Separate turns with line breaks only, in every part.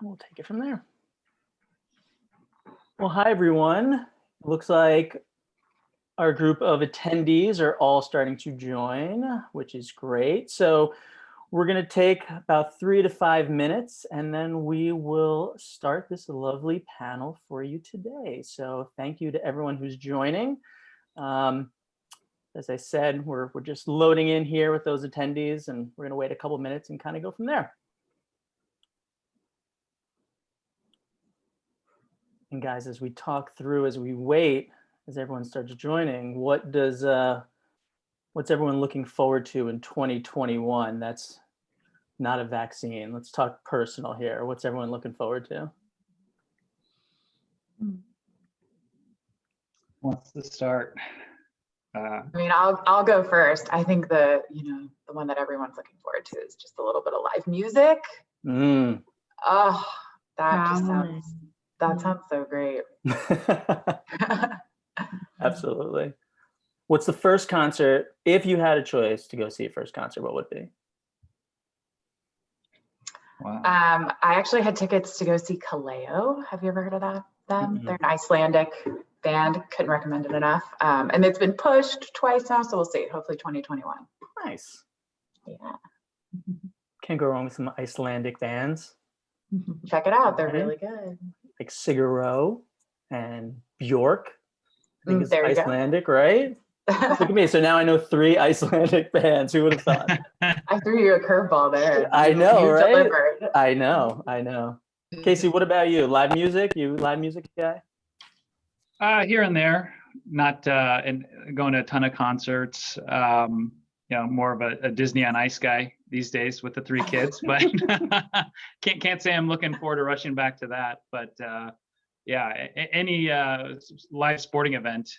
we'll take it from there. Well, hi, everyone. Looks like our group of attendees are all starting to join, which is great. So we're going to take about 3 to 5 minutes, and then we will start this lovely panel for you today. So thank you to everyone who's joining. As I said, we're just loading in here with those attendees, and we're going to wait a couple minutes and kind of go from there. And guys, as we talk through, as we wait, as everyone starts joining, what's everyone looking forward to in 2021? That's not a vaccine. Let's talk personal here. What's everyone looking forward to?
Wants to start?
I mean, I'll go first. I think the one that everyone's looking forward to is just a little bit of live music. Oh, that sounds so great.
Absolutely. What's the first concert, if you had a choice to go see a first concert, what would it be?
Wow.
I actually had tickets to go see Kaleo. Have you ever heard of them?
Mm-hmm.
They're an Icelandic band. Couldn't recommend it enough. And it's been pushed twice now, so we'll see. Hopefully 2021.
Nice.
Yeah.
Can't go wrong with some Icelandic bands.
Check it out. They're really good.
Like Sigur Rós and Björk. I think it's Icelandic, right? Look at me. So now I know 3 Icelandic bands. Who would have thought?
I threw you a curveball there.
I know,
you
right?
Delivered.
I know. Casey, what about you? Live music? You live music guy?
Here and there, not and going to a ton of concerts. More of a Disney on Ice guy these days with the 3 kids, but can't say I'm looking forward to rushing back to that. But any live sporting event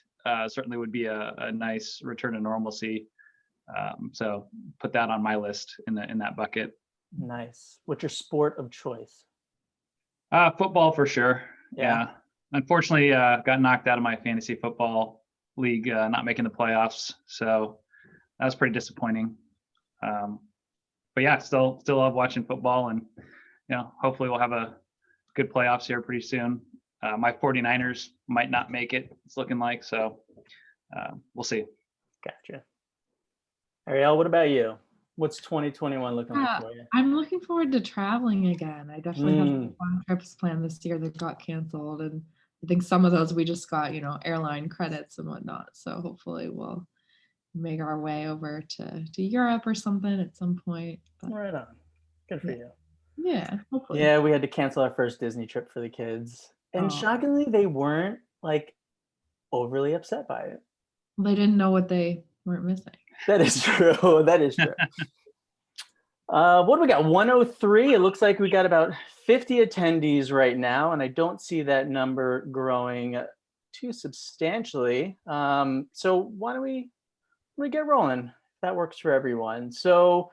certainly would be a nice return to normalcy. So put that on my list in that bucket.
Nice. What's your sport of choice?
Football for sure.
Yeah.
Unfortunately, got knocked out of my fantasy football league, not making the playoffs. So that was pretty disappointing. But yeah, still love watching football, and hopefully we'll have a good playoffs here pretty soon. My 49ers might not make it, it's looking like, so we'll see.
Gotcha. Ariel, what about you? What's 2021 looking like for you?
I'm looking forward to traveling again. I definitely have some fun trips planned this year that got canceled, and I think some of those we just got, airline credits and whatnot. So hopefully we'll make our way over to Europe or something at some point. But,
right on. Good for you.
Yeah, hopefully.
Yeah, we had to cancel our first Disney trip for the kids. And shockingly, they weren't overly upset by it.
They didn't know what they weren't missing.
That is true. That is true. What do we got? 103. It looks like we got about 50 attendees right now, and I don't see that number growing too substantially. So why don't we get rolling? If that works for everyone. So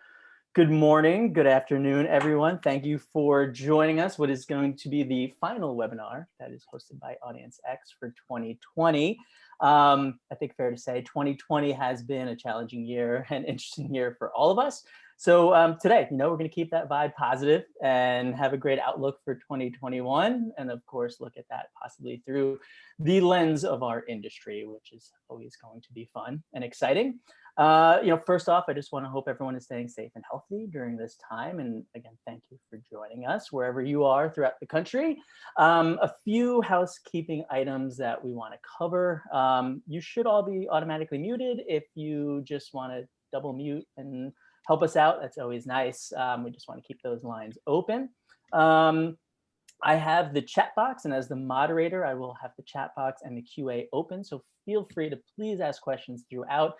good morning, good afternoon, everyone. Thank you for joining us. What is going to be the final webinar that is hosted by Audience X for 2020. I think fair to say 2020 has been a challenging year and interesting year for all of us. So today, we're going to keep that vibe positive and have a great outlook for 2021. And of course, look at that possibly through the lens of our industry, which is always going to be fun and exciting. First off, I just want to hope everyone is staying safe and healthy during this time. And again, thank you for joining us wherever you are throughout the country. A few housekeeping items that we want to cover. You should all be automatically muted. If you just want to double mute and help us out, that's always nice. We just want to keep those lines open. I have the chat box, and as the moderator, I will have the chat box and the QA open. So feel free to please ask questions throughout.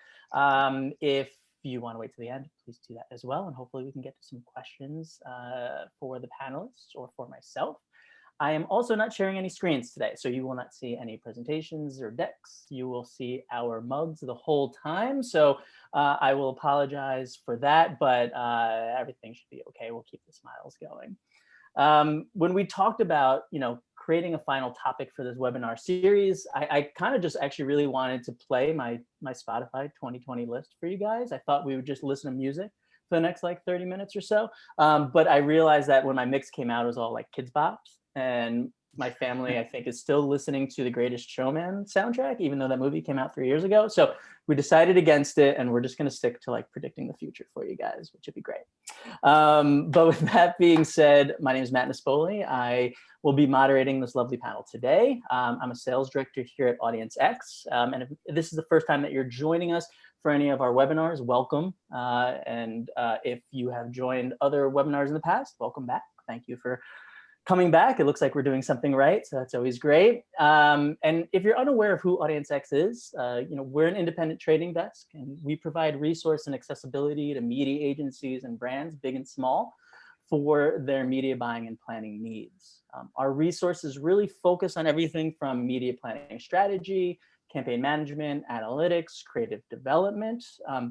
If you want to wait to the end, please do that as well. And hopefully we can get to some questions for the panelists or for myself. I am also not sharing any screens today, so you will not see any presentations or decks. You will see our mugs the whole time. So I will apologize for that, but everything should be okay. We'll keep the smiles going. When we talked about, creating a final topic for this webinar series, I kind of just actually really wanted to play my Spotify 2020 list for you guys. I thought we would just listen to music for the next like 30 minutes or so. But I realized that when my mix came out, it was all like kids bops, and my family, I think, is still listening to the Greatest Showman soundtrack, even though that movie came out 3 years ago. So we decided against it, and we're just going to stick to like predicting the future for you guys, which would be great. But with that being said, my name is Matt Nespoli. I will be moderating this lovely panel today. I'm a sales director here at Audience X. And if this is the first time that you're joining us for any of our webinars, welcome. And if you have joined other webinars in the past, welcome back. Thank you for coming back. It looks like we're doing something right, so that's always great. And if you're unaware of who Audience X is, we're an independent trading desk, and we provide resource and accessibility to media agencies and brands, big and small, for their media buying and planning needs. Our resources really focus on everything from media planning strategy, campaign management, analytics, creative development,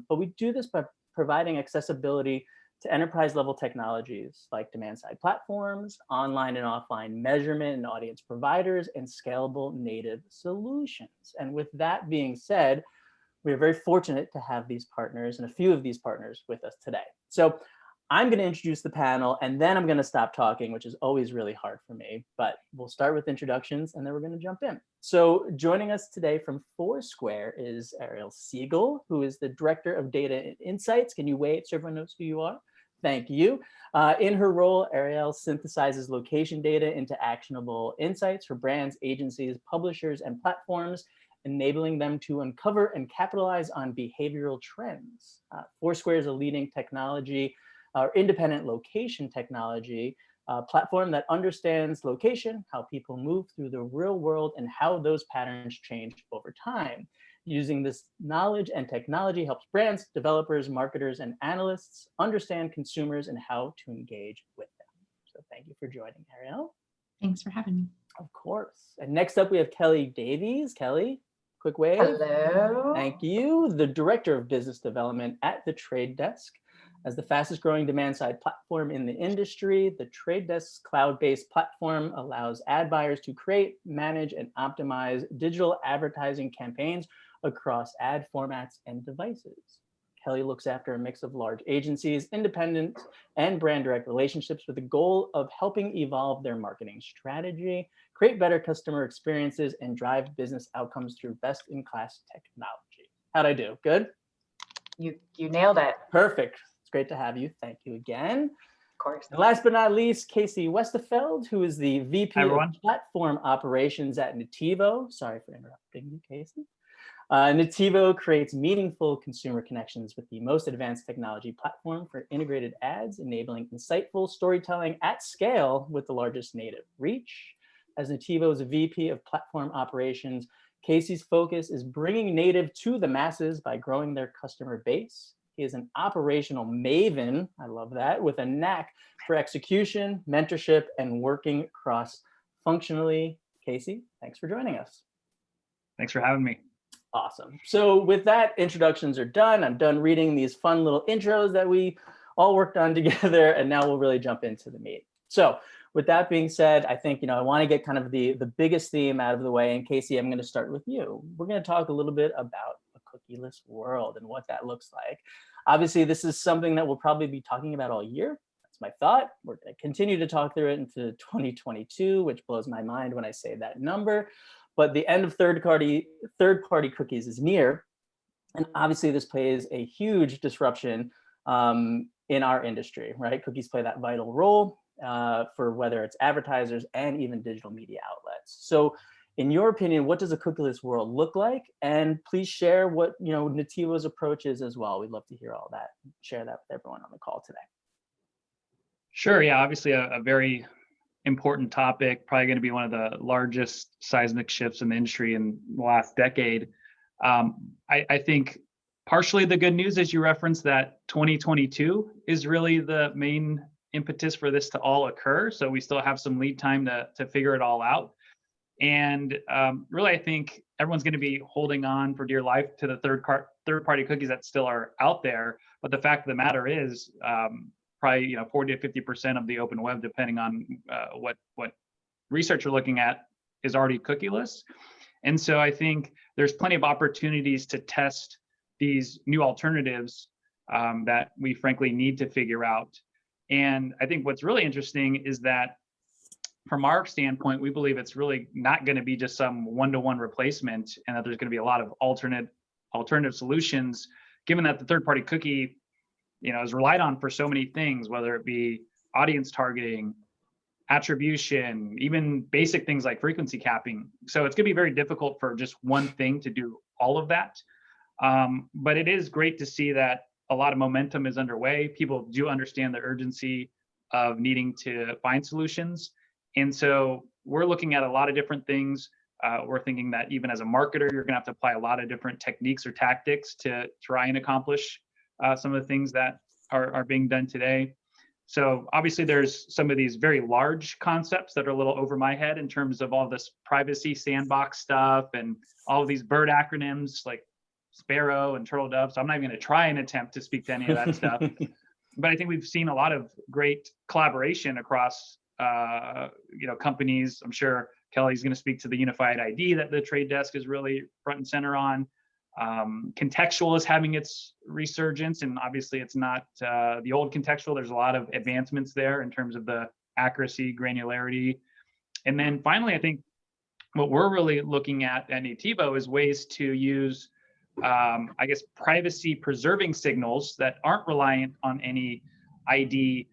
but we do this by providing accessibility to enterprise level technologies like demand side platforms, online and offline measurement and audience providers, and scalable native solutions. And with that being said, we are very fortunate to have these partners and a few of these partners with us today. So I'm going to introduce the panel, and then I'm going to stop talking, which is always really hard for me, but we'll start with introductions and then we're going to jump in. So joining us today from Foursquare is Ariel Siegel, who is the Director of Data and Insights. Can you wait so everyone knows who you are? Thank you. In her role, Ariel synthesizes location data into actionable insights for brands, agencies, publishers, and platforms, enabling them to uncover and capitalize on behavioral trends. Foursquare is a leading technology or independent location technology platform that understands location, how people move through the real world, and how those patterns change over time. Using this knowledge and technology helps brands, developers, marketers, and analysts understand consumers and how to engage with them. So thank you for joining, Ariel.
Thanks for having me.
Of course. And next up, we have Kelly Davies. Kelly, quick wave.
Hello.
Thank you. The Director of Business Development at The Trade Desk. As the fastest growing demand side platform in the industry, The Trade Desk's cloud-based platform allows ad buyers to create, manage, and optimize digital advertising campaigns across ad formats and devices. Kelly looks after a mix of large agencies, independent, and brand direct relationships with the goal of helping evolve their marketing strategy, create better customer experiences, and drive business outcomes through best-in-class technology. How'd I do? Good?
You nailed it.
Perfect. It's great to have you. Thank you again.
Of course.
And last but not least, Casey Westerfeld, who is the VP of Platform Operations at Nativo. Sorry for interrupting you, Casey. Nativo creates meaningful consumer connections with the most advanced technology platform for integrated ads, enabling insightful storytelling at scale with the largest native reach. As Nativo's VP of Platform Operations, Casey's focus is bringing native to the masses by growing their customer base. He is an operational maven, I love that, with a knack for execution, mentorship, and working cross-functionally. Casey, thanks for joining us.
Thanks for having me.
Awesome. So with that, introductions are done. I'm done reading these fun little intros that we all worked on together, and now we'll really jump into the meat. So with that being said, I think, I want to get kind of the biggest theme out of the way. And Casey, I'm going to start with you. We're going to talk a little bit about a cookieless world and what that looks like. Obviously, this is something that we'll probably be talking about all year. That's my thought. We're going to continue to talk through it into 2022, which blows my mind when I say that number. But the end of third-party cookies is near. And obviously, this plays a huge disruption in our industry, right? Cookies play that vital role for whether it's advertisers and even digital media outlets. So in your opinion, what does a cookieless world look like? And please share what Nativo's approach is as well. We'd love to hear all that. Share that with everyone on the call today.
Sure. Yeah, obviously a very important topic, probably going to be one of the largest seismic shifts in the industry in the last decade. I think partially the good news is you referenced that 2022 is really the main impetus for this to all occur. So we still have some lead time to figure it all out. And really, I think everyone's going to be holding on for dear life to the third-party cookies that still are out there. But the fact of the matter is, probably 40 to 50% of the open web, depending on what research you're looking at, is already cookieless. And so I think there's plenty of opportunities to test these new alternatives that we frankly need to figure out. And I think what's really interesting is that from our standpoint, we believe it's really not going to be just some one-to-one replacement, and that there's going to be a lot of alternative solutions, given that the third-party cookie, is relied on for so many things, whether it be audience targeting, attribution, even basic things like frequency capping. So it's going to be very difficult for just one thing to do all of that. But it is great to see that a lot of momentum is underway. People do understand the urgency of needing to find solutions. And so we're looking at a lot of different things. We're thinking that even as a marketer, you're going to have to apply a lot of different techniques or tactics to try and accomplish some of the things that are being done today. So obviously there's some of these very large concepts that are a little over my head in terms of all this privacy sandbox stuff and all of these bird acronyms like Sparrow and Turtle Dove. So I'm not even going to try and attempt to speak to any of that stuff. But I think we've seen a lot of great collaboration across companies. I'm sure Kelly's going to speak to the unified ID that the Trade Desk is really front and center on. Contextual is having its resurgence, and obviously it's not the old contextual. There's a lot of advancements there in terms of the accuracy, granularity. And then finally, I think what we're really looking at Nativo is ways to use, privacy preserving signals that aren't reliant on any ID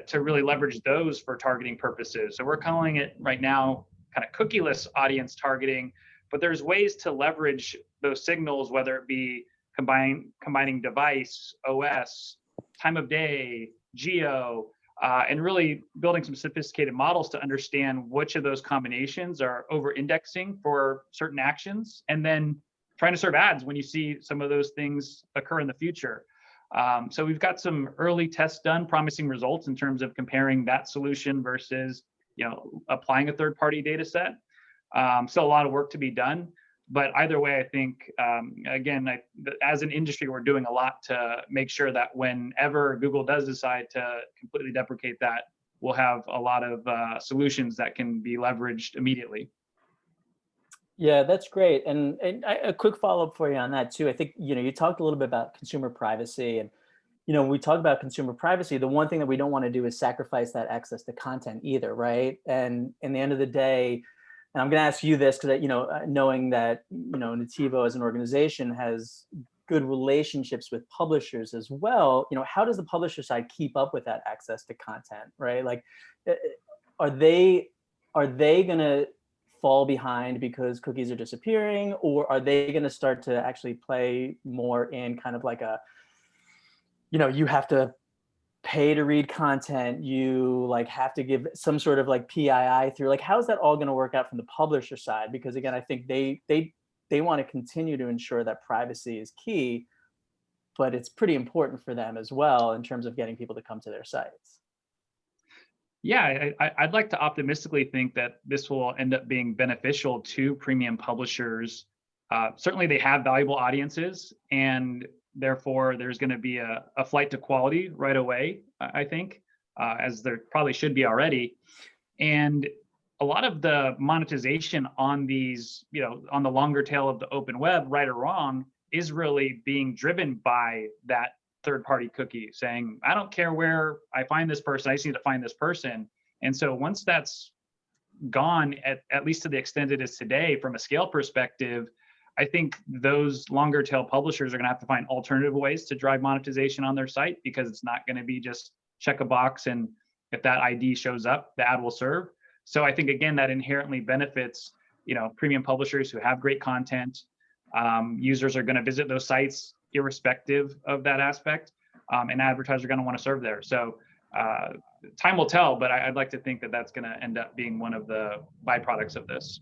to really leverage those for targeting purposes. So we're calling it right now kind of cookieless audience targeting, but there's ways to leverage those signals, whether it be combining device, OS, time of day, geo, and really building some sophisticated models to understand which of those combinations are over-indexing for certain actions, and then trying to serve ads when you see some of those things occur in the future. So we've got some early tests done, promising results in terms of comparing that solution versus applying a third-party data set. Still a lot of work to be done, but either way, I think, as an industry, we're doing a lot to make sure that whenever Google does decide to completely deprecate that, we'll have a lot of solutions that can be leveraged immediately.
Yeah, that's great. And a quick follow-up for you on that too. I think, you talked a little bit about consumer privacy, and, when we talk about consumer privacy, the one thing that we don't want to do is sacrifice that access to content either, right? And in the end of the day, and I'm going to ask you this because, knowing that, Nativo as an organization has good relationships with publishers as well, how does the publisher side keep up with that access to content, right? Like, are they going to fall behind because cookies are disappearing, or are they going to start to actually play more in kind of like a, you have to pay to read content, you have to give some sort of PII through, how's that all going to work out from the publisher side? Because again, I think they want to continue to ensure that privacy is key, but it's pretty important for them as well in terms of getting people to come to their sites.
Yeah, I'd like to optimistically think that this will end up being beneficial to premium publishers. Certainly they have valuable audiences, and therefore there's going to be a flight to quality right away, I think, as there probably should be already. And a lot of the monetization on these, on the longer tail of the open web, right or wrong, is really being driven by that third-party cookie saying, I don't care where I find this person, I just need to find this person. And so once that's gone, at least to the extent it is today, from a scale perspective, I think those longer tail publishers are going to have to find alternative ways to drive monetization on their site, because it's not going to be just check a box and if that ID shows up, the ad will serve. So I think, again, that inherently benefits, premium publishers who have great content. Users are going to visit those sites irrespective of that aspect, and advertisers are going to want to serve there. So time will tell, but I'd like to think that that's going to end up being one of the byproducts of this.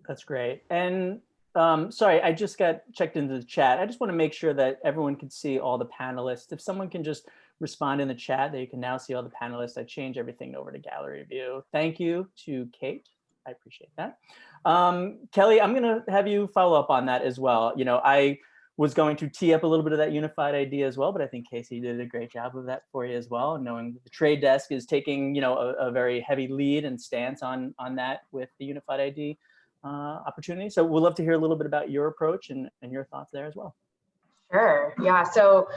That's great. And sorry, I just got checked into the chat. I just want to make sure that everyone can see all the panelists. If someone can just respond in the chat that you can now see all the panelists, I change everything over to gallery view. Thank you to Kate. I appreciate that. Kelly, I'm going to have you follow up on that as well. I was going to tee up a little bit of that unified ID as well, but I think Casey did a great job of that for you as well, knowing that the Trade Desk is taking, a very heavy lead and stance on that with the unified ID opportunity. So we'd love to hear a little bit about your approach and your thoughts there as well.
Sure. Yeah. So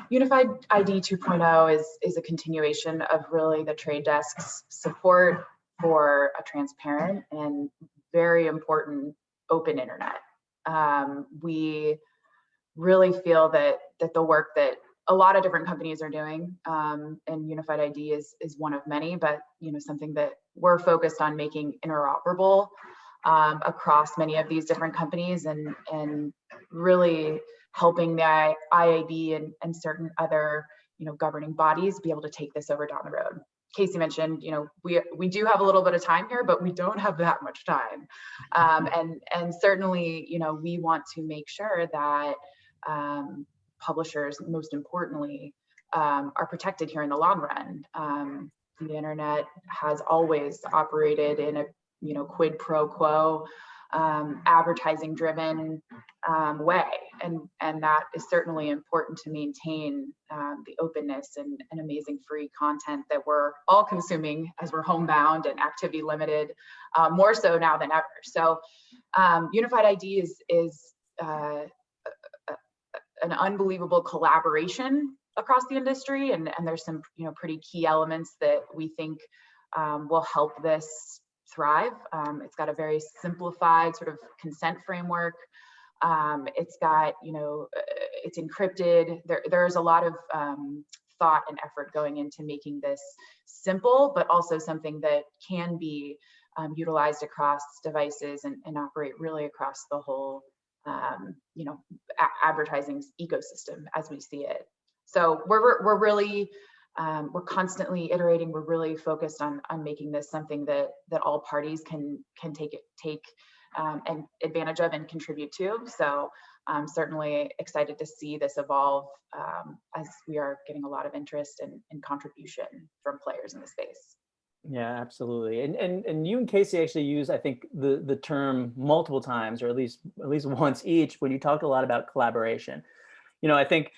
Unified ID 2.0 is a continuation of really the trade desk's support for a transparent and very important open internet. We really feel that the work that a lot of different companies are doing, and Unified ID is one of many, but something that we're focused on making interoperable across many of these different companies, and really helping the IAB and certain other governing bodies be able to take this over down the road. Casey mentioned, we do have a little bit of time here, but we don't have that much time, and certainly we want to make sure that publishers, most importantly, are protected here in the long run. The internet has always operated in a quid pro quo, advertising driven way, and that is certainly important to maintain the openness and amazing free content that we're all consuming as we're homebound and activity limited, more so now than ever. So Unified ID is an unbelievable collaboration across the industry, and there's some pretty key elements that we think will help this thrive. It's got a very simplified sort of consent framework. It's got it's encrypted. There's a lot of thought and effort going into making this simple, but also something that can be utilized across devices and operate really across the whole advertising ecosystem as we see it. So we're really we're constantly iterating. We're really focused on making this something that all parties can take and advantage of and contribute to. So I'm certainly excited to see this evolve as we are getting a lot of interest and contribution from players in the space.
Yeah, absolutely. And you and Casey actually use, I think, the term multiple times, or at least once each, when you talk a lot about collaboration. I think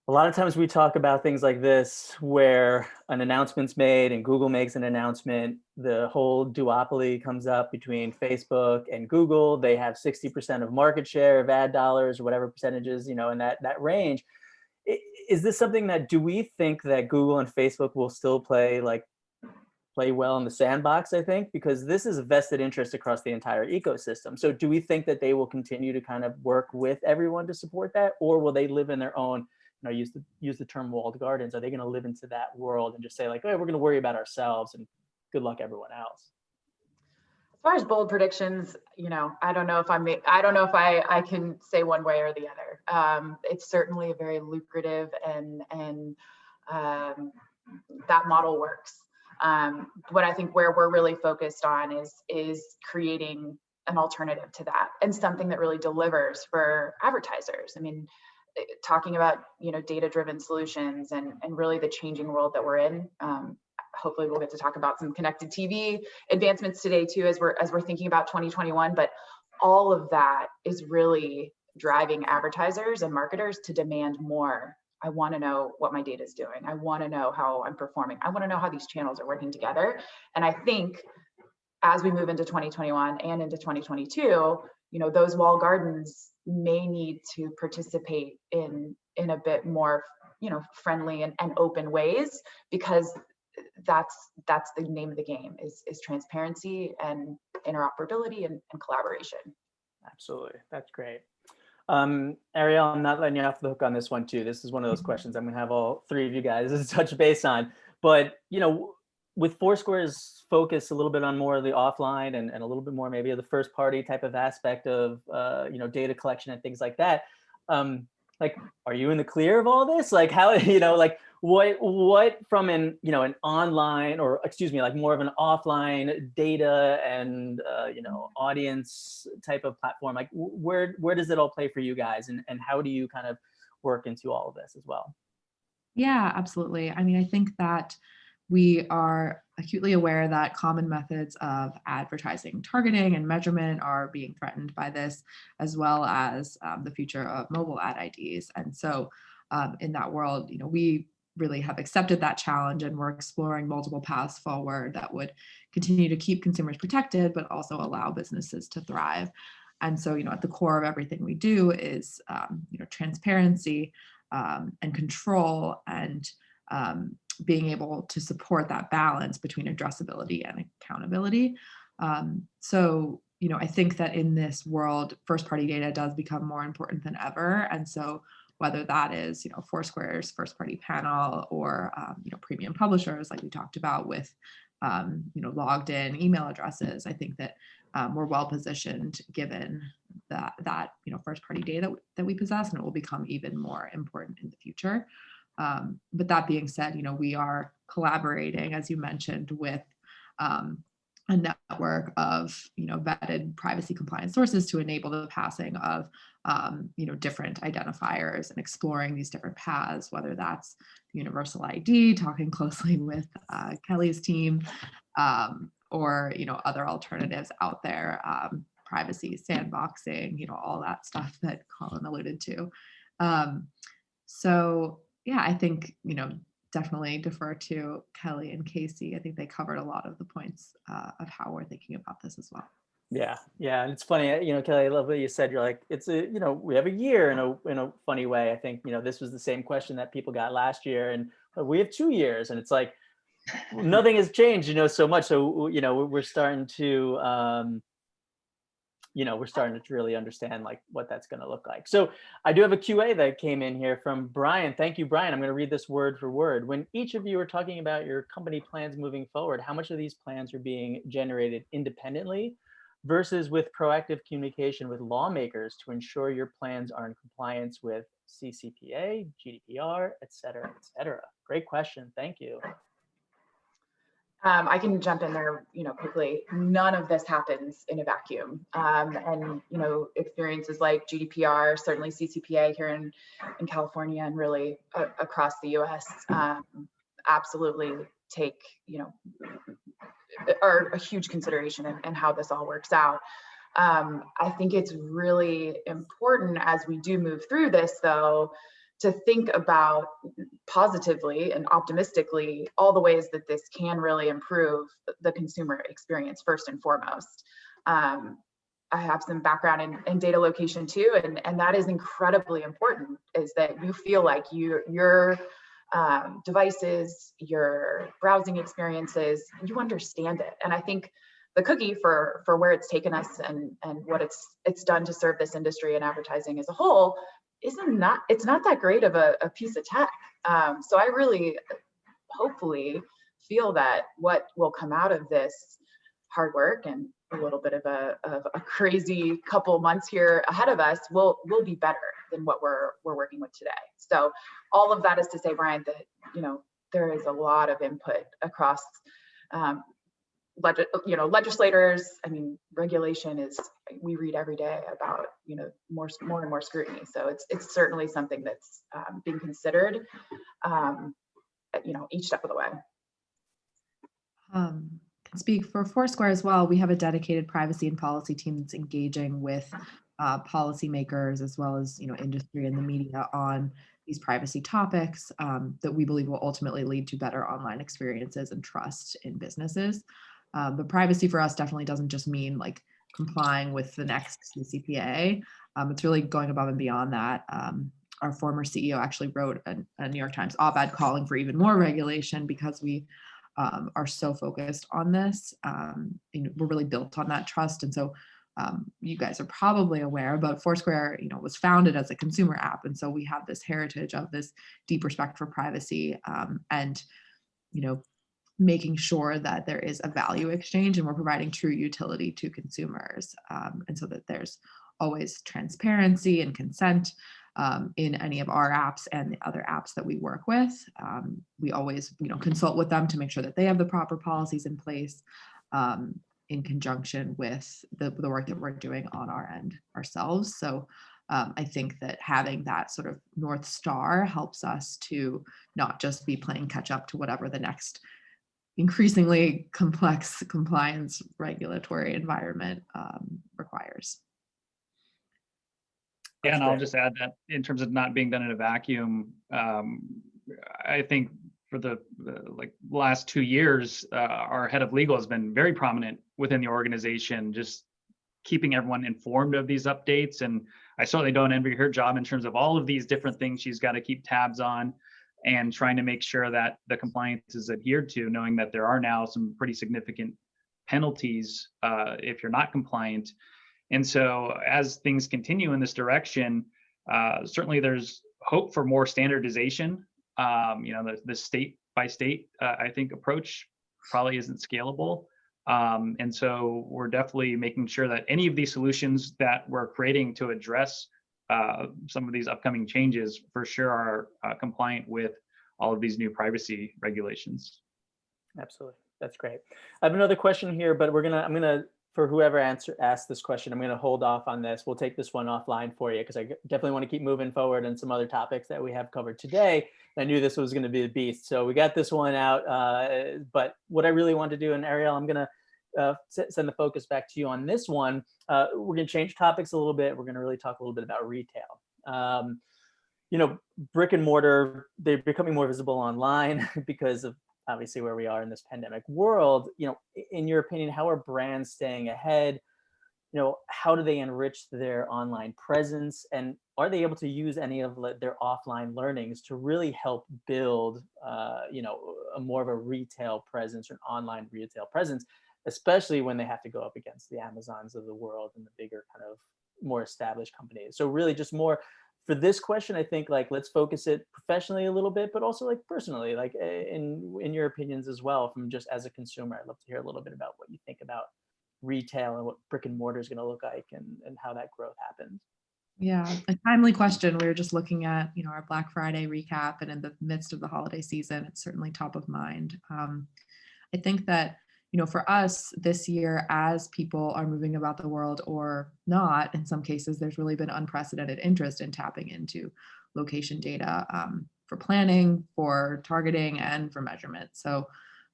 a lot of times we talk about things like this, where an announcement's made and Google makes an announcement, the whole duopoly comes up between Facebook and Google. They have 60% of market share of ad dollars, or whatever percentages, in that range. Is this something that, do we think that Google and Facebook will still play well in the sandbox, I think, because this is a vested interest across the entire ecosystem. So do we think that they will continue to kind of work with everyone to support that, or will they live in their own, use the term walled gardens? Are they going to live into that world and just say like, oh, we're going to worry about ourselves and good luck everyone else?
As far as bold predictions, I don't know if I can say one way or the other. It's certainly a very lucrative and that model works. What I think where we're really focused on is creating an alternative to that, and something that really delivers for advertisers. I mean, talking about data-driven solutions and really the changing world that we're in. Hopefully we'll get to talk about some connected TV advancements today too, as we're thinking about 2021. But all of that is really driving advertisers and marketers to demand more. I want to know what my data is doing. I want to know how I'm performing. I want to know how these channels are working together. And I think as we move into 2021 and into 2022, those walled gardens may need to participate in a bit more, friendly and open ways, because that's the name of the game is transparency and interoperability and collaboration.
Absolutely. That's great. Ariel, I'm not letting you off the hook on this one too. This is one of those questions I'm going to have all three of you guys touch base on. But, with Foursquare's focus a little bit on more of the offline and a little bit more maybe of the first party type of aspect of, data collection and things like that. Are you in the clear of all this? Like how, what from an online, or excuse me, more of an offline data and, audience type of platform, where does it all play for you guys? And how do you kind of work into all of this as well?
Yeah, absolutely. I mean, I think that we are acutely aware that common methods of advertising, targeting, and measurement are being threatened by this, as well as the future of mobile ad IDs. And so in that world, we really have accepted that challenge, and we're exploring multiple paths forward that would continue to keep consumers protected, but also allow businesses to thrive. And so, at the core of everything we do is, transparency and control, and being able to support that balance between addressability and accountability. So, I think that in this world, first-party data does become more important than ever. And so whether that is, Foursquare's first-party panel, or, premium publishers, like we talked about with, logged in email addresses, I think that we're well positioned given that first-party data that we possess, and it will become even more important in the future. But that being said, we are collaborating, as you mentioned, with a network of vetted privacy compliant sources to enable the passing of different identifiers and exploring these different paths, whether that's the universal ID, talking closely with Kelly's team, or other alternatives out there, privacy sandboxing, all that stuff that Colin alluded to. So yeah, I think definitely defer to Kelly and Casey. I think they covered a lot of the points of how we're thinking about this as well.
Yeah, and it's funny, Kelly, I love what you said. You're like, it's we have a year in a funny way. I think this was the same question that people got last year, and we have 2 years, and it's like nothing has changed, so much. So we're starting to really understand like what that's going to look like. So I do have a QA that came in here from Brian. Thank you, Brian. I'm going to read this word for word. When each of you are talking about your company plans moving forward, how much of these plans are being generated independently versus with proactive communication with lawmakers to ensure your plans are in compliance with CCPA, GDPR, et cetera, et cetera? Great question. Thank you.
I can jump in there, quickly. None of this happens in a vacuum. And, experiences like GDPR, certainly CCPA here in California, and really across the US, absolutely take, are a huge consideration in how this all works out. I think it's really important as we do move through this, though, to think about positively and optimistically all the ways that this can really improve the consumer experience first and foremost. I have some background in data location too, and that is incredibly important, is that you feel like your devices, your browsing experiences, you understand it. And I think the cookie for where it's taken us and what it's done to serve this industry and advertising as a whole it's not that great of a piece of tech. So I really hopefully feel that what will come out of this hard work and a little bit of a crazy couple months here ahead of us will be better than what we're working with today. So all of that is to say, Brian, that there is a lot of input across legislators. I mean, regulation is, we read every day about more and more scrutiny. So it's certainly something that's being considered each step of the way.
Can speak for Foursquare as well. We have a dedicated privacy and policy team that's engaging with policymakers as well as industry and the media on these privacy topics that we believe will ultimately lead to better online experiences and trust in businesses. But privacy for us definitely doesn't just mean like complying with the next CCPA. It's really going above and beyond that. Our former CEO actually wrote a New York Times op-ed calling for even more regulation because we are so focused on this. We're really built on that trust. And so you guys are probably aware, but Foursquare, was founded as a consumer app. And so we have this heritage of this deep respect for privacy and, making sure that there is a value exchange and we're providing true utility to consumers. And so that there's always transparency and consent in any of our apps and the other apps that we work with. We always, consult with them to make sure that they have the proper policies in place in conjunction with the work that we're doing on our end ourselves. So I think that having that sort of North Star helps us to not just be playing catch up to whatever the next increasingly complex compliance regulatory environment requires.
Yeah, and I'll just add that in terms of not being done in a vacuum, I think for the last 2 years, our head of legal has been very prominent within the organization, just keeping everyone informed of these updates. And I certainly don't envy her job in terms of all of these different things she's got to keep tabs on and trying to make sure that the compliance is adhered to, knowing that there are now some pretty significant penalties if you're not compliant. And so as things continue in this direction, certainly there's hope for more standardization. The state by state, I think, approach probably isn't scalable. And so we're definitely making sure that any of these solutions that we're creating to address some of these upcoming changes for sure are compliant with all of these new privacy regulations.
Absolutely. That's great. I have another question here, but I'm gonna, for whoever asked this question, I'm gonna hold off on this. We'll take this one offline for you because I definitely want to keep moving forward and some other topics that we have covered today. I knew this was gonna be a beast. So we got this one out, but what I really want to do, and Ariel, I'm gonna send the focus back to you on this one. We're gonna change topics a little bit. We're gonna really talk a little bit about retail. Brick and mortar, they're becoming more visible online because of obviously where we are in this pandemic world. In your opinion, how are brands staying ahead? How do they enrich their online presence, and are they able to use any of their offline learnings to really help build a more of a retail presence or an online retail presence, especially when they have to go up against the Amazons of the world and the bigger kind of more established companies? So really just more for this question, I think let's focus it professionally a little bit, but also personally, in your opinions as well, from just as a consumer. I'd love to hear a little bit about what you think about retail and what brick and mortar is going to look like and how that growth happens.
Yeah, a timely question. We were just looking at, our Black Friday recap, and in the midst of the holiday season, it's certainly top of mind. I think that, for us this year, as people are moving about the world or not, in some cases, there's really been unprecedented interest in tapping into location data for planning, for targeting, and for measurement. So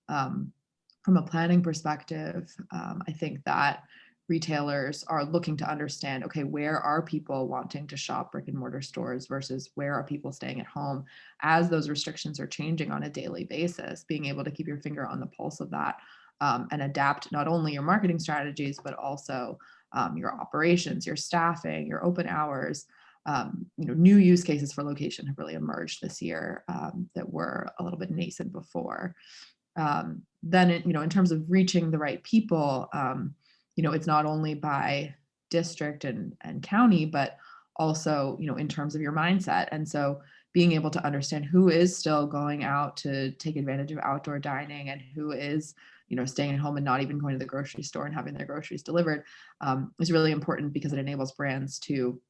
from a planning perspective, I think that retailers are looking to understand, okay, where are people wanting to shop brick and mortar stores versus where are people staying at home? As those restrictions are changing on a daily basis, being able to keep your finger on the pulse of that and adapt not only your marketing strategies, but also your operations, your staffing, your open hours. New use cases for location have really emerged this year that were a little bit nascent before. Then, in terms of reaching the right people, it's not only by district and county, but also, in terms of your mindset. And so being able to understand who is still going out to take advantage of outdoor dining and who is, staying at home and not even going to the grocery store and having their groceries delivered is really important, because it enables brands to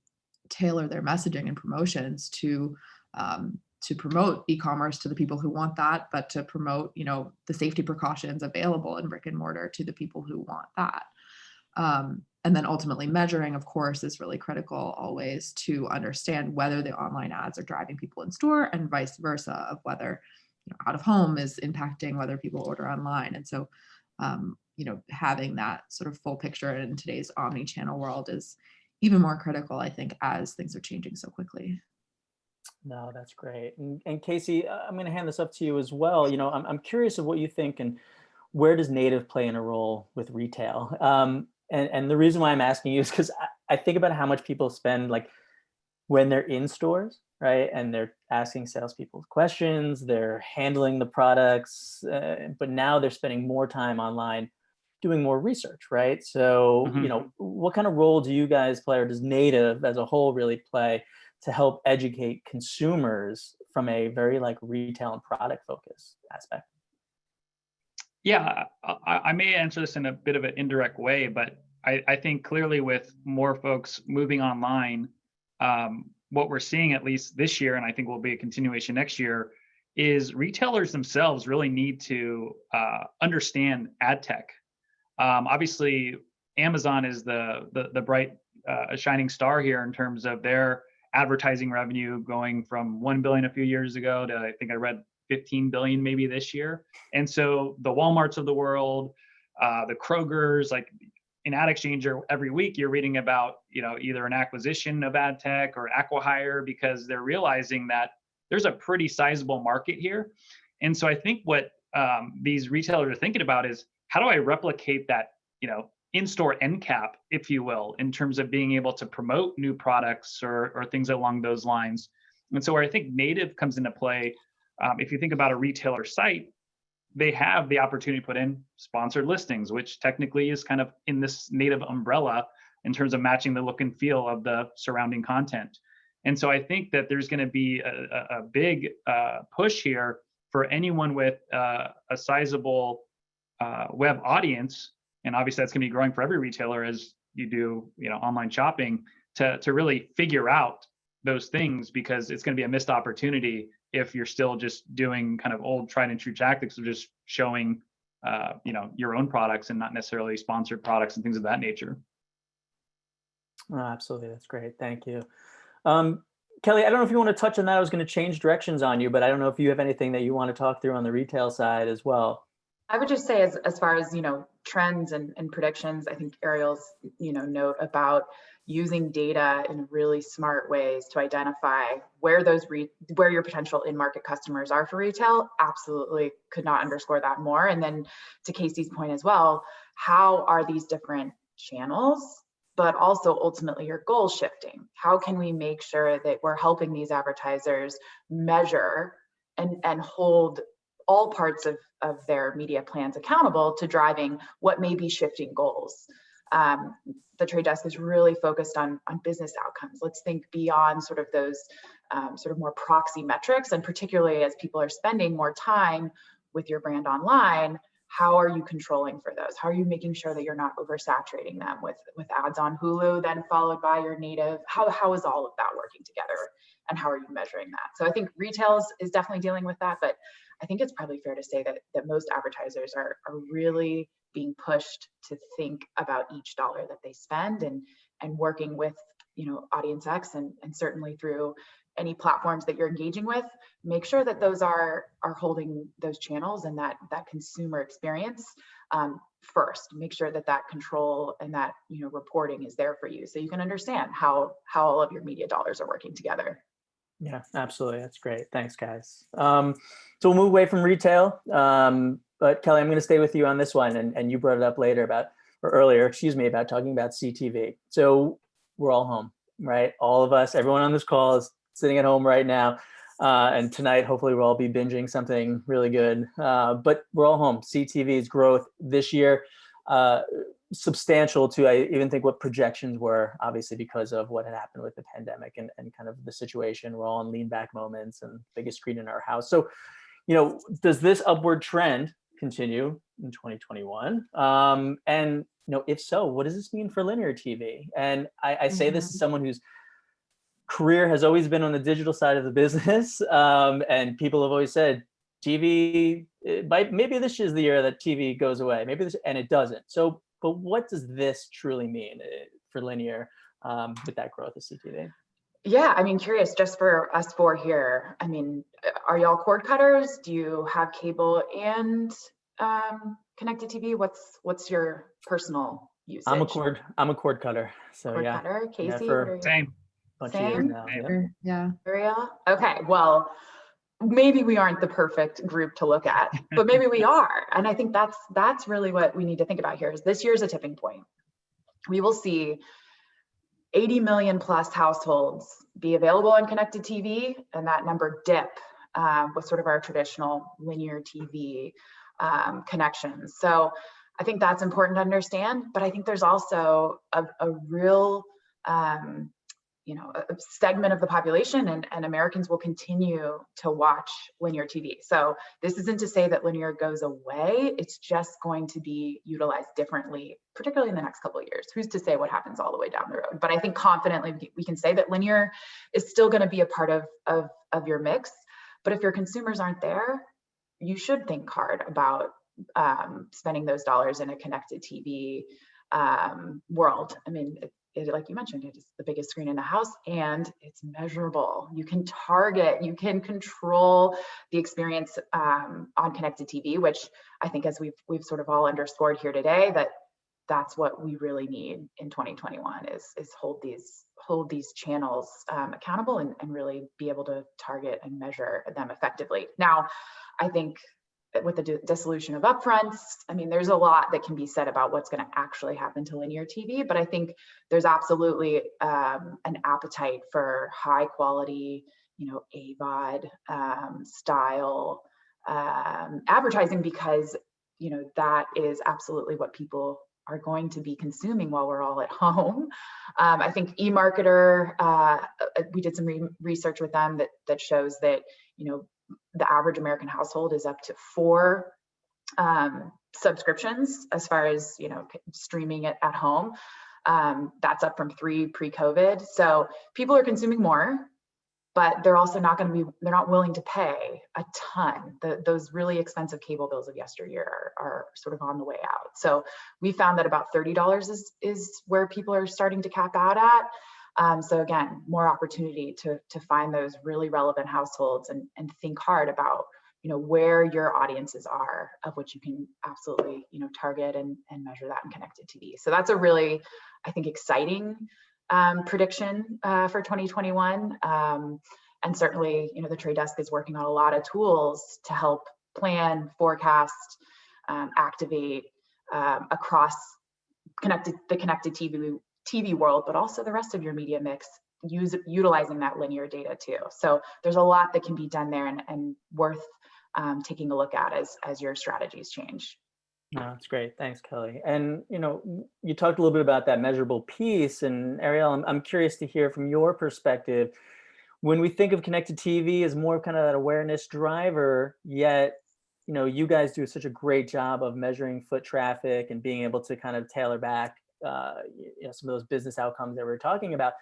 tailor their messaging and promotions to promote e-commerce to the people who want that, but to promote, the safety precautions available in brick and mortar to the people who want that. And then ultimately measuring, of course, is really critical always to understand whether the online ads are driving people in store and vice versa, of whether out of home is impacting whether people order online. And so, having that sort of full picture in today's omni-channel world is even more critical, I think, as things are changing so quickly.
No, that's great. And Casey, I'm going to hand this up to you as well. I'm curious of what you think, and where does native play in a role with retail? And the reason why I'm asking you is because I think about how much people spend when they're in stores, right? And they're asking salespeople questions, they're handling the products, but now they're spending more time online doing more research, right? So, what kind of role do you guys play, or does native as a whole really play to help educate consumers from a very retail and product focus aspect?
Yeah, I may answer this in a bit of an indirect way, but I think clearly with more folks moving online, what we're seeing at least this year, and I think will be a continuation next year, is retailers themselves really need to understand ad tech. Obviously, Amazon is the bright shining star here in terms of their advertising revenue going from 1 billion a few years ago to, I think I read 15 billion maybe this year. And so the Walmarts of the world, the Krogers, in Ad Exchanger every week you're reading about either an acquisition of ad tech or acqui-hire, because they're realizing that there's a pretty sizable market here. And so I think what these retailers are thinking about is, how do I replicate that in-store end cap, if you will, in terms of being able to promote new products or things along those lines. And so where I think native comes into play, if you think about a retailer site, they have the opportunity to put in sponsored listings, which technically is kind of in this native umbrella in terms of matching the look and feel of the surrounding content. And so I think that there's going to be a big push here for anyone with a sizable web audience, and obviously that's going to be growing for every retailer as you do, online shopping, to really figure out those things, because it's going to be a missed opportunity if you're still just doing kind of old tried and true tactics of just showing your own products and not necessarily sponsored products and things of that nature.
Oh, absolutely. That's great. Thank you. Kelly, I don't know if you want to touch on that. I was going to change directions on you, but I don't know if you have anything that you want to talk through on the retail side as well.
I would just say as far as, trends and predictions, I think Ariel's, note about using data in really smart ways to identify where your potential in-market customers are for retail, absolutely could not underscore that more. And then to Casey's point as well, how are these different channels, but also ultimately your goal shifting? How can we make sure that we're helping these advertisers measure and hold all parts of their media plans accountable to driving what may be shifting goals? The Trade Desk is really focused on business outcomes. Let's think beyond sort of those sort of more proxy metrics, and particularly as people are spending more time with your brand online, how are you controlling for those? How are you making sure that you're not oversaturating them with ads on Hulu, then followed by your native? How is all of that working together, and how are you measuring that? So I think retail is definitely dealing with that, but I think it's probably fair to say that most advertisers are really being pushed to think about each dollar that they spend, and working with Audience X and certainly through any platforms that you're engaging with, make sure that those are holding those channels and that consumer experience first. Make sure that control and that reporting is there for you, so you can understand how all of your media dollars are working together.
Yeah, absolutely. That's great. Thanks, guys. So we'll move away from retail. But Kelly, I'm going to stay with you on this one. And you brought it up earlier, about talking about CTV. So we're all home, right? All of us, everyone on this call is sitting at home right now. And tonight, hopefully we'll all be binging something really good. But we're all home. CTV's growth this year, substantial to, I even think, what projections were, obviously because of what had happened with the pandemic and kind of the situation. We're all in lean back moments and biggest screen in our house. So, does this upward trend continue in 2021? And if so, what does this mean for linear TV? And I say this as someone whose career has always been on the digital side of the business, and people have always said TV, maybe this is the year that TV goes away, and it doesn't. So, but what does this truly mean for linear with that growth of CTV?
Yeah, curious, just for us four here, are y'all cord cutters? Do you have cable and connected TV? What's your personal usage?
I'm a cord cutter. So
cord
yeah.
cutter. Casey,
Same.
Bunch of years now.
Yeah.
Ariel? Okay, well, maybe we aren't the perfect group to look at, but maybe we are. And I think that's really what we need to think about here. Is this year's a tipping point. We will see 80 million plus households be available on connected TV, and that number dip with sort of our traditional linear TV connections. So I think that's important to understand, but I think there's also a real a segment of the population and Americans will continue to watch linear TV. So this isn't to say that linear goes away. It's just going to be utilized differently, particularly in the next couple of years. Who's to say what happens all the way down the road? But I think confidently we can say that linear is still going to be a part of your mix. But if your consumers aren't there, you should think hard about spending those dollars in a connected TV world. Like you mentioned, it is the biggest screen in the house and it's measurable. You can target, you can control the experience on connected TV, which I think, as we've sort of all underscored here today, that's what we really need in 2021 is hold these channels accountable and really be able to target and measure them effectively. Now, I think with the dissolution of upfronts. I mean, there's a lot that can be said about what's going to actually happen to linear TV, but I think there's absolutely an appetite for high quality, AVOD style advertising, because, that is absolutely what people are going to be consuming while we're all at home. I think eMarketer, we did some research with them that shows that, the average American household is up to 4 subscriptions as far as, streaming it at home. That's up from 3 pre-COVID. So people are consuming more, but they're also they're not willing to pay a ton. Those really expensive cable bills of yesteryear are sort of on the way out. So we found that about $30 is where people are starting to cap out at. So again, more opportunity to find those really relevant households and think hard about, where your audiences are, of which you can absolutely, target and measure that in connected TV. So that's a really, I think, exciting prediction for 2021. And certainly, the Trade Desk is working on a lot of tools to help plan, forecast, activate across the connected TV world, but also the rest of your media mix, utilizing that linear data too. So there's a lot that can be done there and worth taking a look at as your strategies change.
No, that's great. Thanks, Kelly. And, you talked a little bit about that measurable piece, and Ariel, I'm curious to hear from your perspective. When we think of connected TV as more kind of that awareness driver, yet, you guys do such a great job of measuring foot traffic and being able to kind of tailor back, some of those business outcomes that we're talking about,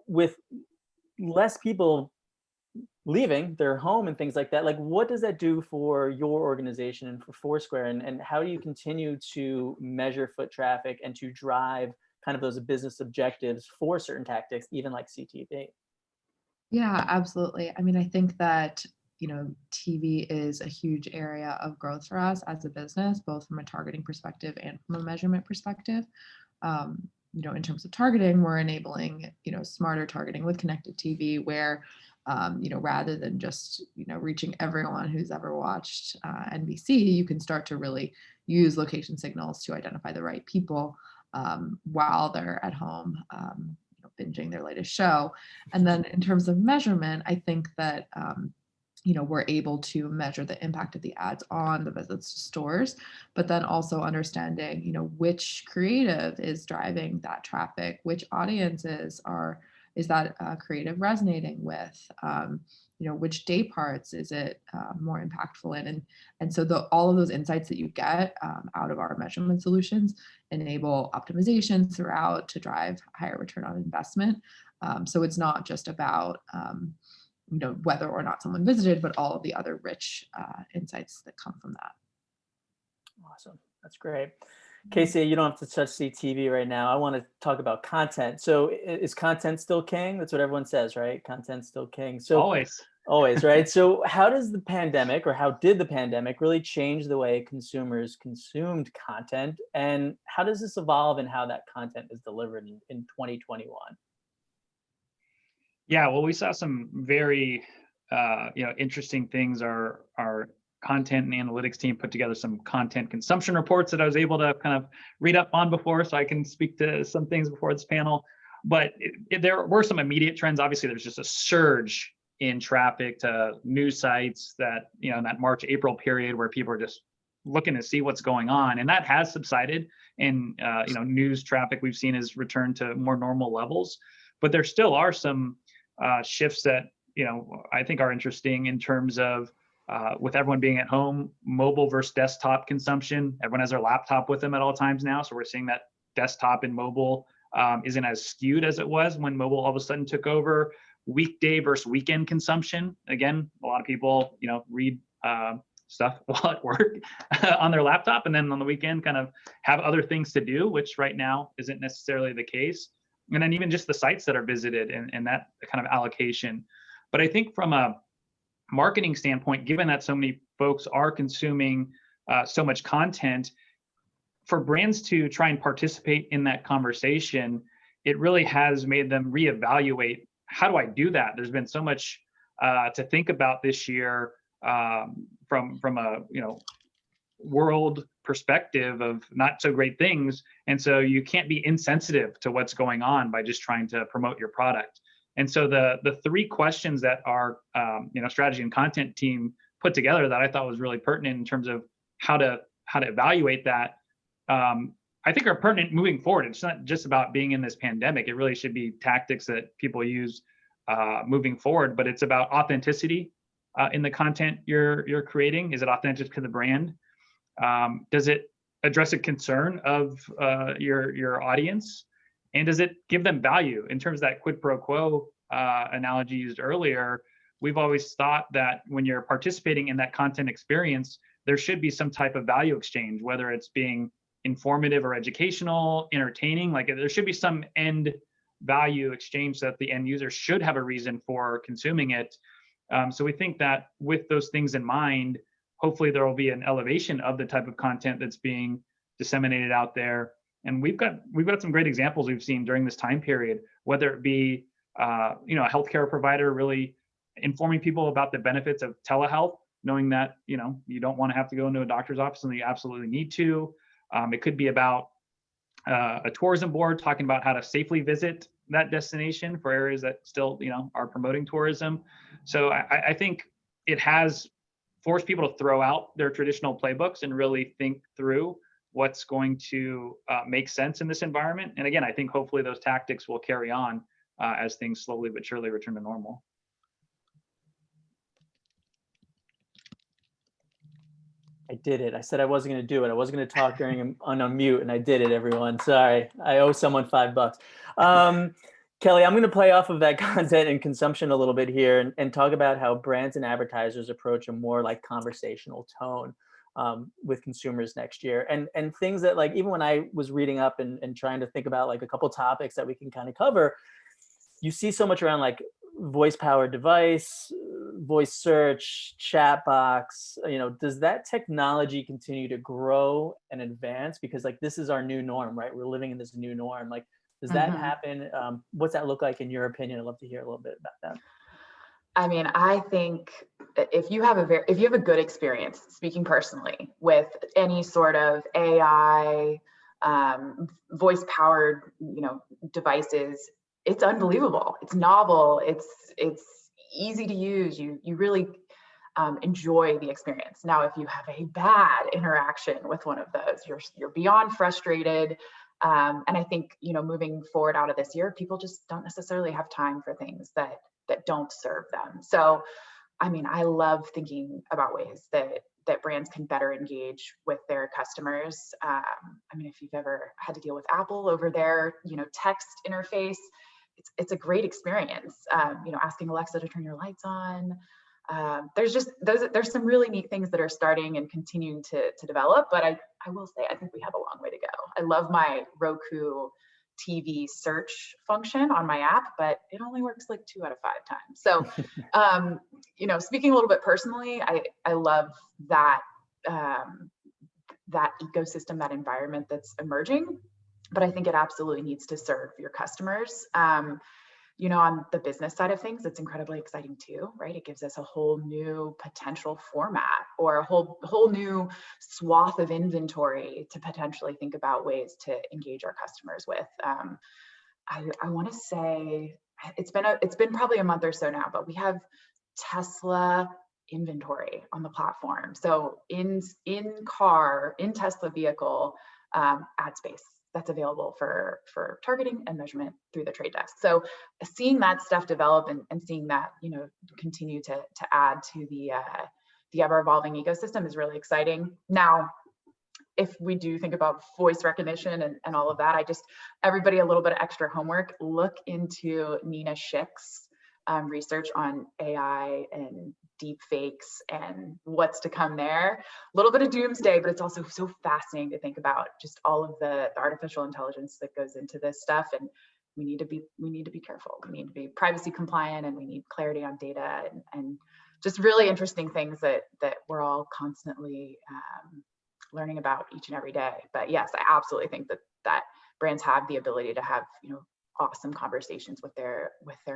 with less people leaving their home and things like that, like what does that do for your organization and for Foursquare, and how do you continue to measure foot traffic and to drive kind of those business objectives for certain tactics, even like CTV?
Yeah, absolutely. I mean, I think that, TV is a huge area of growth for us as a business, both from a targeting perspective and from a measurement perspective. In terms of targeting, we're enabling, smarter targeting with connected TV, where rather than just, reaching everyone who's ever watched NBC, you can start to really use location signals to identify the right people while they're at home, binging their latest show. And then in terms of measurement, I think that, we're able to measure the impact of the ads on the visits to stores, but then also understanding, which creative is driving that traffic, which audiences is that creative resonating with, which day parts is it more impactful in, and so all of those insights that you get out of our measurement solutions enable optimizations throughout to drive higher return on investment. So it's not just about whether or not someone visited, but all of the other rich insights that come from that.
Awesome, that's great. Casey, you don't have to touch CTV right now. I want to talk about content. So is content still king? That's what everyone says, right? Content's still king. So always, right? So how did the pandemic really change the way consumers consumed content? And how does this evolve in how that content is delivered in 2021?
Yeah, well, we saw some very, interesting things. Our content and analytics team put together some content consumption reports that I was able to kind of read up on before, so I can speak to some things before this panel. But there were some immediate trends. Obviously, there's just a surge in traffic to news sites that, in that March, April period where people are just looking to see what's going on. And that has subsided, and, news traffic we've seen has returned to more normal levels. But there still are some shifts that, I think are interesting in terms of with everyone being at home, mobile versus desktop consumption. Everyone has their laptop with them at all times now. So we're seeing that desktop and mobile isn't as skewed as it was when mobile all of a sudden took over. Weekday versus weekend consumption. Again, a lot of people, read stuff while at work on their laptop, and then on the weekend kind of have other things to do, which right now isn't necessarily the case. And then even just the sites that are visited and that kind of allocation. But I think from a marketing standpoint, given that so many folks are consuming so much content, for brands to try and participate in that conversation, it really has made them reevaluate, how do I do that? There's been so much to think about this year from from a world perspective of not so great things, and so you can't be insensitive to what's going on by just trying to promote your product. And so the three questions that our strategy and content team put together that I thought was really pertinent in terms of how to evaluate that, I think are pertinent moving forward. It's not just about being in this pandemic. It really should be tactics that people use moving forward, but it's about authenticity in the content you're creating. Is it authentic to the brand? Does it address a concern of your audience? And does it give them value? In terms of that quid pro quo analogy used earlier, we've always thought that when you're participating in that content experience, there should be some type of value exchange, whether it's being informative or educational, entertaining. Like there should be some end value exchange that the end user should have a reason for consuming it. So we think that with those things in mind, hopefully there will be an elevation of the type of content that's being disseminated out there. And we've got some great examples we've seen during this time period, whether it be a healthcare provider really informing people about the benefits of telehealth, knowing that you don't want to have to go into a doctor's office and you absolutely need to. It could be about a tourism board talking about how to safely visit that destination for areas that still are promoting tourism. So I think it has forced people to throw out their traditional playbooks and really think through what's going to make sense in this environment. And again, I think hopefully those tactics will carry on as things slowly but surely return to normal.
I did it. I said I wasn't going to do it. I wasn't going to talk during on a mute, and I did it, everyone. Sorry. I owe someone $5. Kelly, I'm going to play off of that content and consumption a little bit here and talk about how brands and advertisers approach a more like conversational tone with consumers next year. And things that, like, even when I was reading up and trying to think about like a couple topics that we can kind of cover, you see so much around like voice powered device, voice search, chat box. Does that technology continue to grow and advance? Because like this is our new norm, right? We're living in this new norm. Like, does that happen? What's that look like in your opinion? I'd love to hear a little bit about that.
I mean, I think if you have a good experience, speaking personally, with any sort of AI, voice powered, devices, it's unbelievable. It's novel. It's easy to use. You really enjoy the experience. Now, if you have a bad interaction with one of those, you're beyond frustrated. And I think, moving forward out of this year, people just don't necessarily have time for things that don't serve them. So, I mean, I love thinking about ways that brands can better engage with their customers. I mean, if you've ever had to deal with Apple over their, text interface, it's a great experience. Asking Alexa to turn your lights on. There's some really neat things that are starting and continuing to develop, but I will say, I think we have a long way to go. I love my Roku TV search function on my app, but it only works like 2 out of 5 times. So, speaking a little bit personally, I love that, that ecosystem, that environment that's emerging, but I think it absolutely needs to serve your customers. On the business side of things, it's incredibly exciting too, right? It gives us a whole new potential format or a whole new swath of inventory to potentially think about ways to engage our customers with. I want to say it's been probably a month or so now, but we have Tesla inventory on the platform. So in Tesla vehicle, ad space that's available for targeting and measurement through the trade desk. So seeing that stuff develop and seeing that, continue to add to the ever evolving ecosystem is really exciting. Now, if we do think about voice recognition and all of that, everybody a little bit of extra homework, look into Nina Schick's research on AI and deep fakes and what's to come there. A little bit of doomsday, but it's also so fascinating to think about just all of the artificial intelligence that goes into this stuff. And we need to be careful. We need to be privacy compliant, and we need clarity on data and just really interesting things that we're all constantly learning about each and every day. But yes, I absolutely think that brands have the ability to have, awesome conversations with their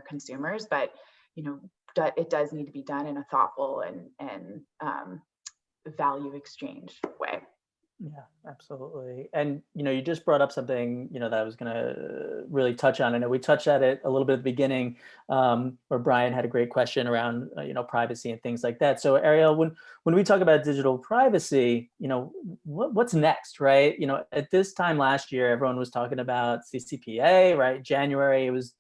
consumers, but it does need to be done in a thoughtful and value exchange way.
Yeah, absolutely. And, you just brought up something, that I was going to really touch on. I know we touched at it a little bit at the beginning, where Brian had a great question around, privacy and things like that. So Ariel, when we talk about digital privacy, what's next, right? At this time last year, everyone was talking about CCPA, right? January, it was,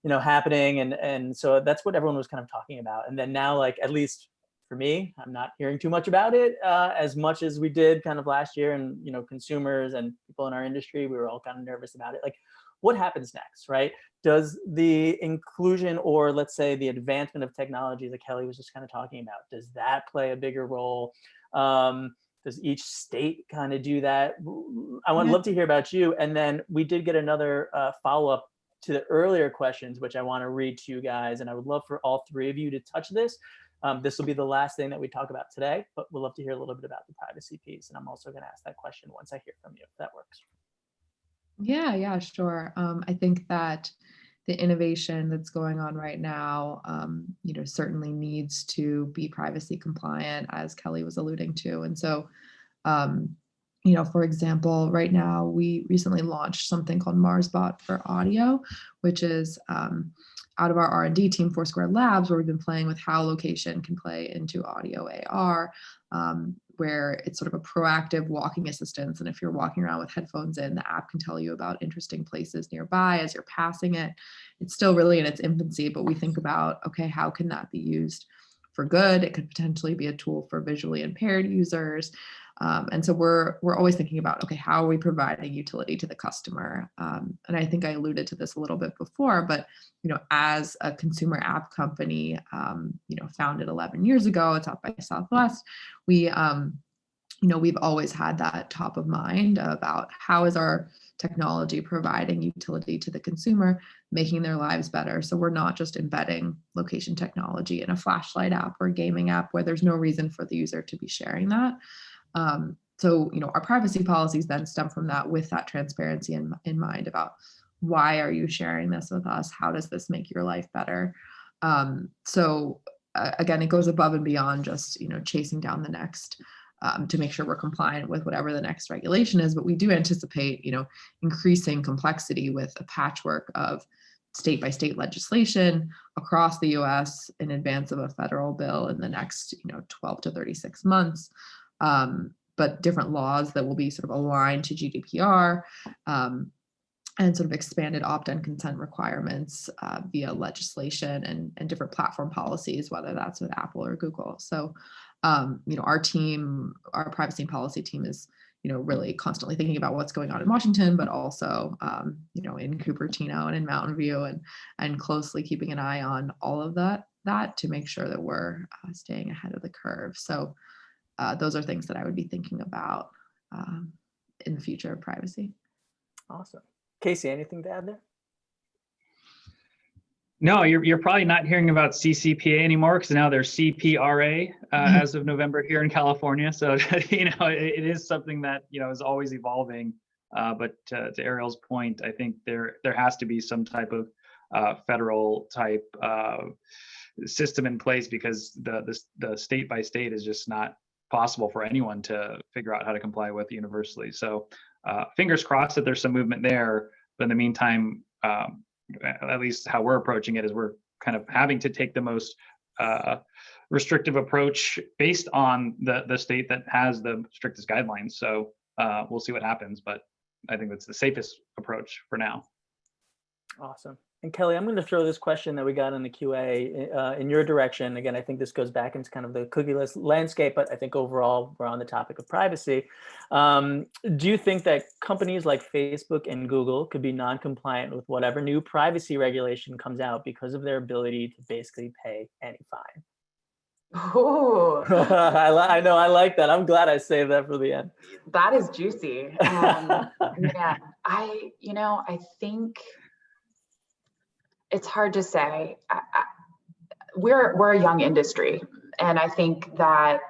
happening. And so that's what everyone was kind of talking about. And then now, like, at least for me, I'm not hearing too much about it as much as we did kind of last year. And, consumers and people in our industry, we were all kind of nervous about it. Like, what happens next, right? Does the inclusion, or let's say the advancement of technology that Kelly was just kind of talking about, does that play a bigger role? Does each state kind of do that? I would love to hear about you. And then we did get another follow-up to the earlier questions, which I want to read to you guys. And I would love for all three of you to touch this. This will be the last thing that we talk about today, but we'll love to hear a little bit about the privacy piece. And I'm also going to ask that question once I hear from you, if that works.
Yeah, sure. I think that the innovation that's going on right now, certainly needs to be privacy compliant, as Kelly was alluding to. And so, for example, right now we recently launched something called MarsBot for audio, which is out of our R&D team, Foursquare Labs, where we've been playing with how location can play into audio AR, where it's sort of a proactive walking assistance. And if you're walking around with headphones in, the app can tell you about interesting places nearby as you're passing it. It's still really in its infancy, but we think about, okay, how can that be used for good? It could potentially be a tool for visually impaired users. And so we're always thinking about, okay, how are we providing utility to the customer? And I think I alluded to this a little bit before, but, as a consumer app company, founded 11 years ago at South by Southwest, we've always had that top of mind about how is our technology providing utility to the consumer, making their lives better. So we're not just embedding location technology in a flashlight app or a gaming app where there's no reason for the user to be sharing that. So, our privacy policies then stem from that, with that transparency in mind about why are you sharing this with us? How does this make your life better? Again, it goes above and beyond just, chasing down the next to make sure we're compliant with whatever the next regulation is. But we do anticipate, increasing complexity with a patchwork of state by state legislation across the US in advance of a federal bill in the next, 12 to 36 months. But different laws that will be sort of aligned to GDPR, and sort of expanded opt-in consent requirements via legislation and different platform policies, whether that's with Apple or Google. So, our team, our privacy and policy team is, really constantly thinking about what's going on in Washington, but also, in Cupertino and in Mountain View, and closely keeping an eye on all of that to make sure that we're staying ahead of the curve. So those are things that I would be thinking about in the future of privacy.
Awesome. Casey, anything to add there?
No, you're probably not hearing about CCPA anymore, because now there's CPRA as of November here in California. So it is something that is always evolving. But to Ariel's point, I think there has to be some type of federal type system in place, because the state by state is just not possible for anyone to figure out how to comply with universally. So fingers crossed that there's some movement there. But in the meantime, at least how we're approaching it is we're kind of having to take the most restrictive approach based on the state that has the strictest guidelines. So we'll see what happens, but I think that's the safest approach for now.
Awesome. And Kelly, I'm going to throw this question that we got in the QA in your direction. Again, I think this goes back into kind of the cookieless landscape, but I think overall we're on the topic of privacy. Do you think that companies like Facebook and Google could be non-compliant with whatever new privacy regulation comes out because of their ability to basically pay any fine?
Oh,
I know, I like that. I'm glad I saved that for the end.
that is juicy. Yeah, I think it's hard to say. We're a young industry, and I think that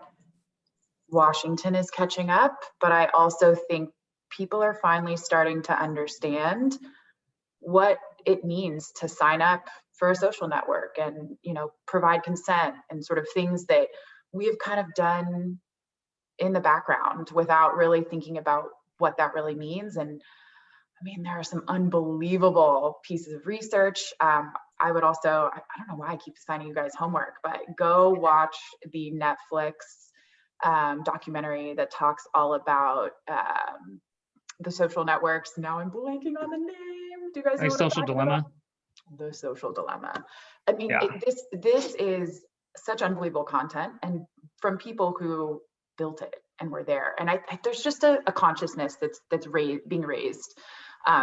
Washington is catching up, but I also think people are finally starting to understand what it means to sign up for a social network and, provide consent and sort of things that we have kind of done in the background without really thinking about what that really means. And I mean, there are some unbelievable pieces of research. I would also, I don't know why I keep assigning you guys homework, but go watch the Netflix documentary that talks all about the social networks. Now I'm blanking on the name. Do you guys know what I'm
Social
talking
Dilemma?
about? The Social Dilemma. I mean,
Yeah.
this is such unbelievable content, and from people who built it and were there. And I there's just a consciousness that's being raised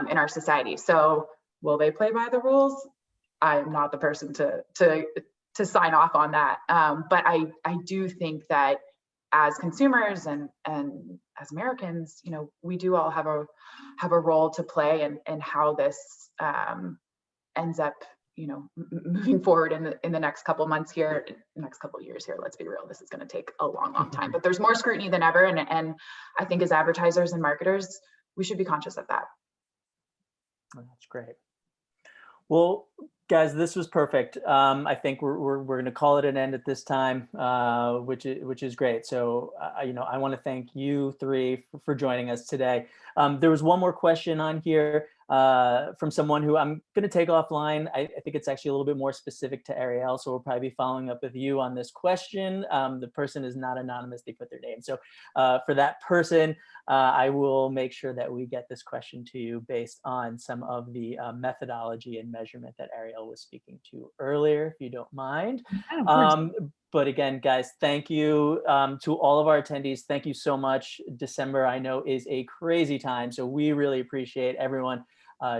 in our society. So will they play by the rules? I'm not the person to sign off on that. But I do think that as consumers and as Americans, you know, we do all have a role to play in how this ends up, you know, moving forward in the next couple months here, next couple years here. Let's be real, this is going to take a long time, but there's more scrutiny than ever. And I think as advertisers and marketers, we should be conscious of that.
That's great. Well, guys, this was perfect. I think we're going to call it an end at this time, which is great. So, you know, I want to thank you three for joining us today. There was one more question on here from someone who I'm going to take offline. I think it's actually a little bit more specific to Ariel, so we'll probably be following up with you on this question. The person is not anonymous; they put their name. So, for that person, I will make sure that we get this question to you based on some of the methodology and measurement that Ariel was speaking to earlier, if you don't mind.
Yeah, of course.
But again, guys, thank you to all of our attendees. Thank you so much. December, I know, is a crazy time, so we really appreciate everyone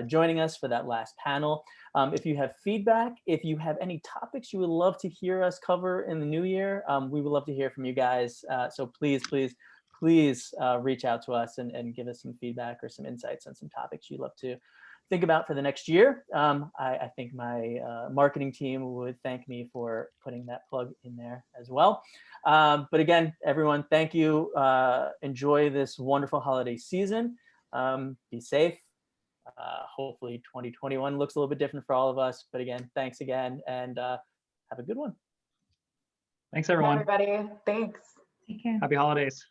joining us for that last panel. If you have feedback, if you have any topics you would love to hear us cover in the new year, we would love to hear from you guys. So please reach out to us and give us some feedback or some insights on some topics you'd love to think about for the next year. I think my marketing team would thank me for putting that plug in there as well. But again, everyone, thank you. Enjoy this wonderful holiday season. Be safe. Hopefully 2021 looks a little bit different for all of us. But again, thanks again, and have a good one.
Thanks,
Bye,
everyone.
everybody. Thanks.
Take care.
Happy holidays.